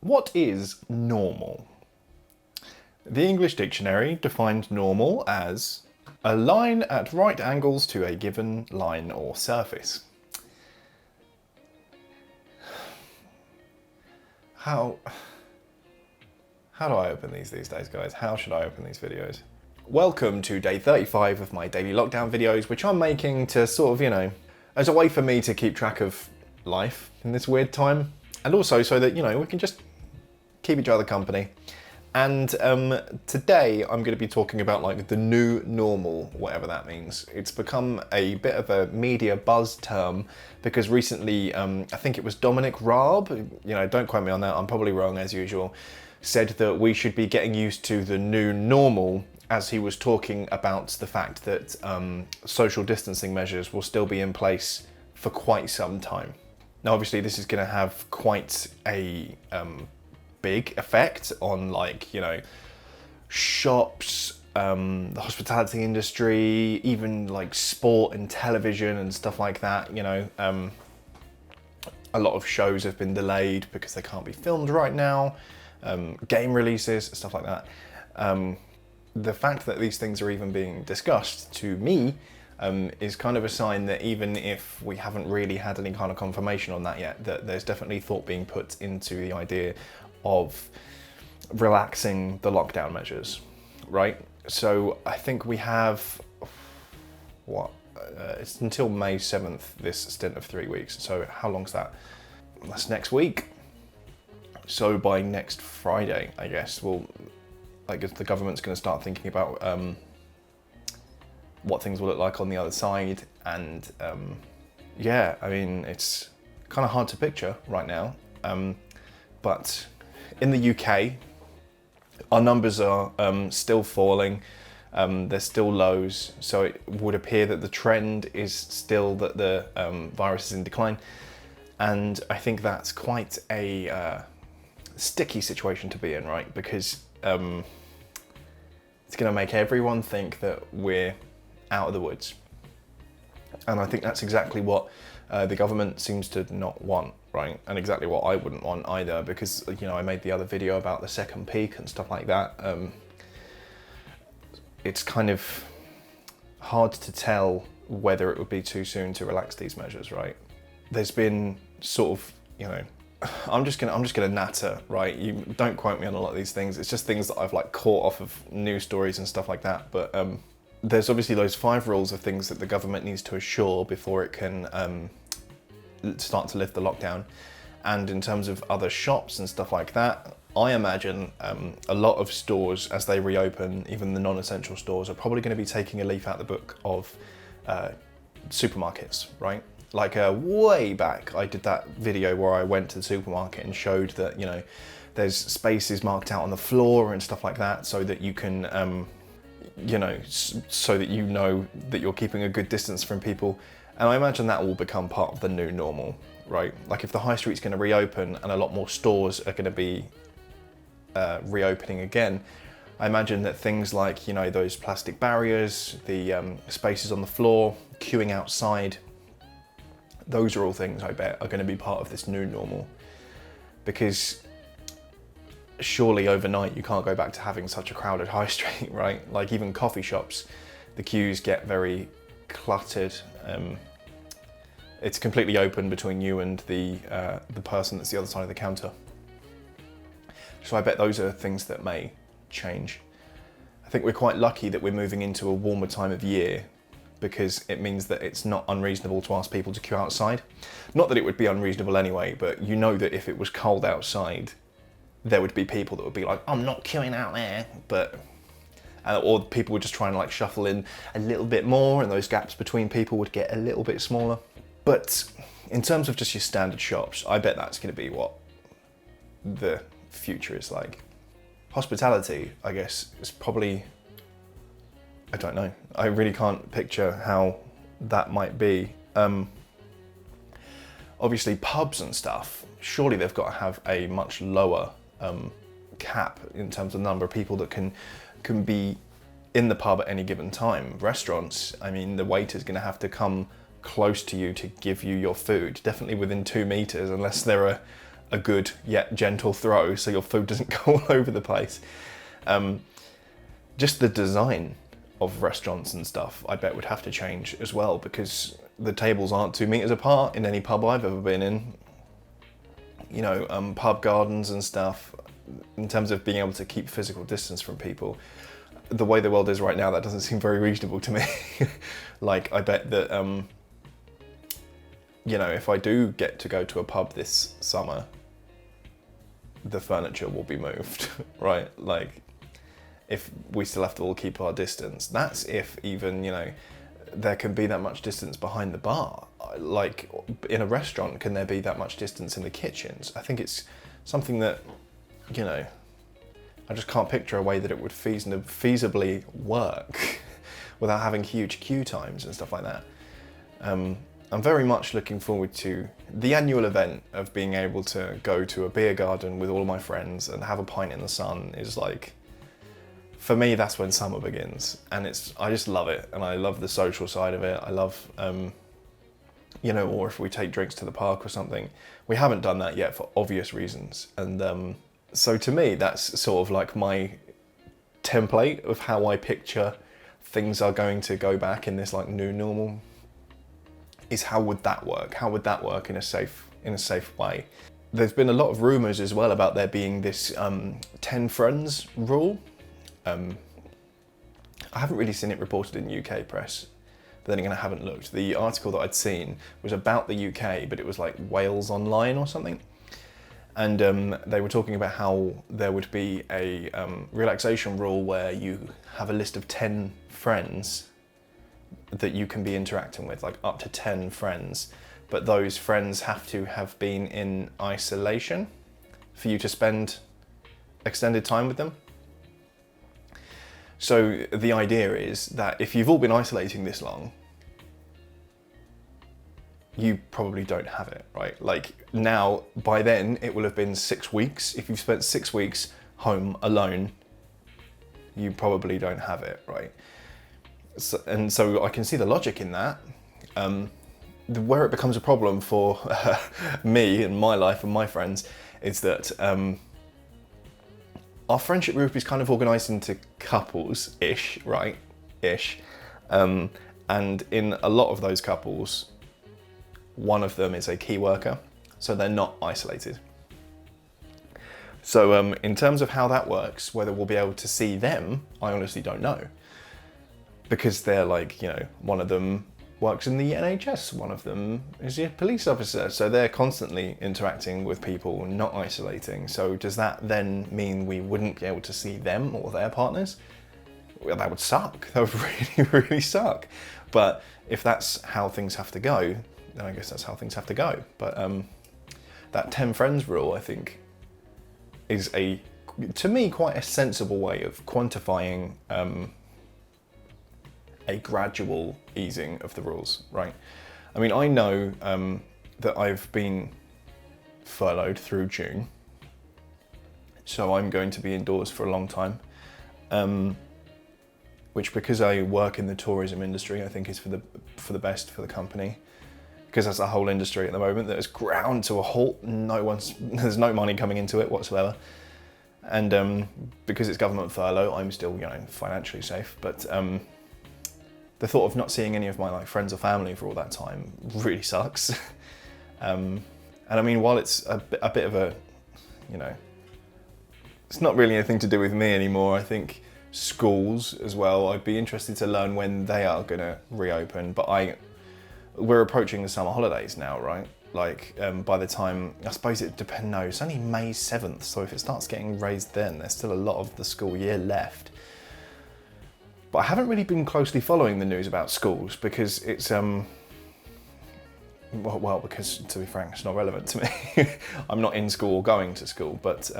What is normal? The English dictionary defined normal as a line at right angles to a given line or surface. How do I open these days, guys? How should I open these videos? Welcome to day 35 of my daily lockdown videos, which I'm making to sort of, as a way for me to keep track of life in this weird time. And also so that, we can just keep each other company. And today I'm going to be talking about like the new normal, whatever that means. It's become a bit of a media buzz term because recently, I think it was Dominic Raab, don't quote me on that, I'm probably wrong as usual, said that we should be getting used to the new normal as he was talking about the fact that social distancing measures will still be in place for quite some time. Now, obviously, this is going to have quite a big effect on, shops, the hospitality industry, even like sport and television and stuff like that. A lot of shows have been delayed because they can't be filmed right now. Game releases, stuff like that. The fact that these things are even being discussed, to me, is kind of a sign that even if we haven't really had any kind of confirmation on that yet, that there's definitely thought being put into the idea of relaxing the lockdown measures, right? So I think we have, it's until May 7th, this stint of 3 weeks. So how long's that? That's next week. So by next Friday, I guess, the government's going to start thinking about what things will look like on the other side. And it's kind of hard to picture right now. But in the UK, our numbers are still falling. They're still lows. So it would appear that the trend is still that the virus is in decline. And I think that's quite a sticky situation to be in, right? Because it's going to make everyone think that we're out of the woods. And I think that's exactly what the government seems to not want, right? And exactly what I wouldn't want either, because, I made the other video about the second peak and stuff like that. It's kind of hard to tell whether it would be too soon to relax these measures, right? There's been sort of, I'm just gonna natter, right? You don't quote me on a lot of these things. It's just things that I've caught off of news stories and stuff like that. But there's obviously those 5 rules of things that the government needs to assure before it can start to lift the lockdown. And in terms of other shops and stuff like that, I imagine a lot of stores, as they reopen, even the non-essential stores, are probably going to be taking a leaf out of the book of supermarkets, right? Way back, I did that video where I went to the supermarket and showed that, there's spaces marked out on the floor and stuff like that so that you can, so that that you're keeping a good distance from people. And I imagine that will become part of the new normal, right? If the high street's going to reopen and a lot more stores are going to be reopening again, I imagine that things like, those plastic barriers, the spaces on the floor, queuing outside, those are all things I bet are going to be part of this new normal. Because surely overnight you can't go back to having such a crowded high street, right? Even coffee shops, the queues get very cluttered. It's completely open between you and the person that's the other side of the counter. So I bet those are things that may change. I think we're quite lucky that we're moving into a warmer time of year, because it means that it's not unreasonable to ask people to queue outside. Not that it would be unreasonable anyway, but that if it was cold outside, there would be people that would be like, I'm not queuing out there, or people would just try and shuffle in a little bit more, and those gaps between people would get a little bit smaller. But in terms of just your standard shops, I bet that's going to be what the future is like. Hospitality, I guess, is probably, I don't know. I really can't picture how that might be. Obviously pubs and stuff, surely they've got to have a much lower cap in terms of the number of people that can be in the pub at any given time. Restaurants, the waiter's going to have to come close to you to give you your food, definitely within 2 meters, unless they're a good yet gentle throw so your food doesn't go all over the place. Just the design of restaurants and stuff, I bet would have to change as well, because the tables aren't 2 meters apart in any pub I've ever been in. You know, pub gardens and stuff, in terms of being able to keep physical distance from people. The way the world is right now, that doesn't seem very reasonable to me. Like, I bet that, you know, if I do get to go to a pub this summer, the furniture will be moved, right? Like, if we still have to all keep our distance, that's if even, you know, there can be that much distance behind the bar. Like, in a restaurant, can there be that much distance in the kitchens? I think it's something that, you know, I just can't picture a way that it would feasibly work without having huge queue times and stuff like that. I'm very much looking forward to the annual event of being able to go to a beer garden with all of my friends and have a pint in the sun. Is like, for me, that's when summer begins, and I just love it, and I love the social side of it. I love, you know, or if we take drinks to the park or something. We haven't done that yet for obvious reasons, and so to me, that's sort of like my template of how I picture things are going to go back in this like new normal. Is how would that work? How would that work in a safe way? There's been a lot of rumours as well about there being this 10 friends rule. I haven't really seen it reported in UK press, but then again I haven't looked. The article that I'd seen was about the UK, but it was like Wales Online or something. And they were talking about how there would be a relaxation rule where you have a list of 10 friends that you can be interacting with, like up to 10 friends, but those friends have to have been in isolation for you to spend extended time with them. So the idea is that if you've all been isolating this long, you probably don't have it, right? Like now, by then, it will have been 6 weeks. If you've spent 6 weeks home alone, you probably don't have it, right? So I can see the logic in that. Where it becomes a problem for me and my life and my friends is that our friendship group is kind of organised into couples-ish, right? Ish. And in a lot of those couples, one of them is a key worker, so they're not isolated. So in terms of how that works, whether we'll be able to see them, I honestly don't know. Because they're like, you know, one of them works in the NHS, one of them is a police officer, so they're constantly interacting with people, not isolating. So does that then mean we wouldn't be able to see them or their partners? Well, that would suck. That would really, really suck. But if that's how things have to go, then I guess that's how things have to go. But that 10 friends rule, I think, is to me, quite a sensible way of quantifying a gradual easing of the rules, right? I mean, I know that I've been furloughed through June, so I'm going to be indoors for a long time, which, because I work in the tourism industry, I think is for the best for the company, because that's a whole industry at the moment that is ground to a halt. There's no money coming into it whatsoever, and because it's government furlough, I'm still, you know, financially safe, but the thought of not seeing any of my friends or family for all that time really sucks. And I mean, while it's a bit of a, you know, it's not really anything to do with me anymore. I think schools as well, I'd be interested to learn when they are gonna reopen, but we're approaching the summer holidays now, right? Like by the time, I suppose it depends, no, it's only May 7th, so if it starts getting raised then, there's still a lot of the school year left. But I haven't really been closely following the news about schools because it's, well, because to be frank, it's not relevant to me. I'm not in school or going to school, but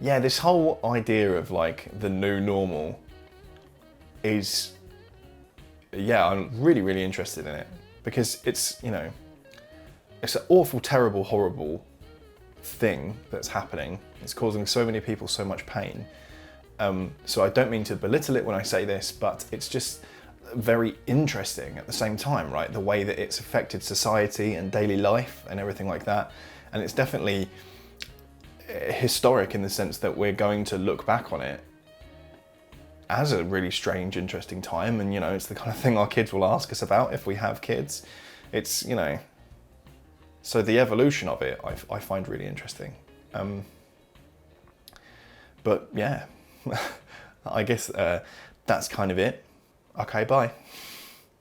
yeah, this whole idea of like the new normal is, yeah, I'm really, really interested in it because it's, you know, it's an awful, terrible, horrible thing that's happening. It's causing so many people so much pain. So I don't mean to belittle it when I say this, but it's just, very interesting at the same time, right? The way that it's affected society and daily life and everything like that. And it's definitely historic in the sense that we're going to look back on it as a really strange, interesting time. And, you know, it's the kind of thing our kids will ask us about if we have kids. It's, you know, so the evolution of it, I find really interesting. But yeah, I guess that's kind of it. Okay, bye.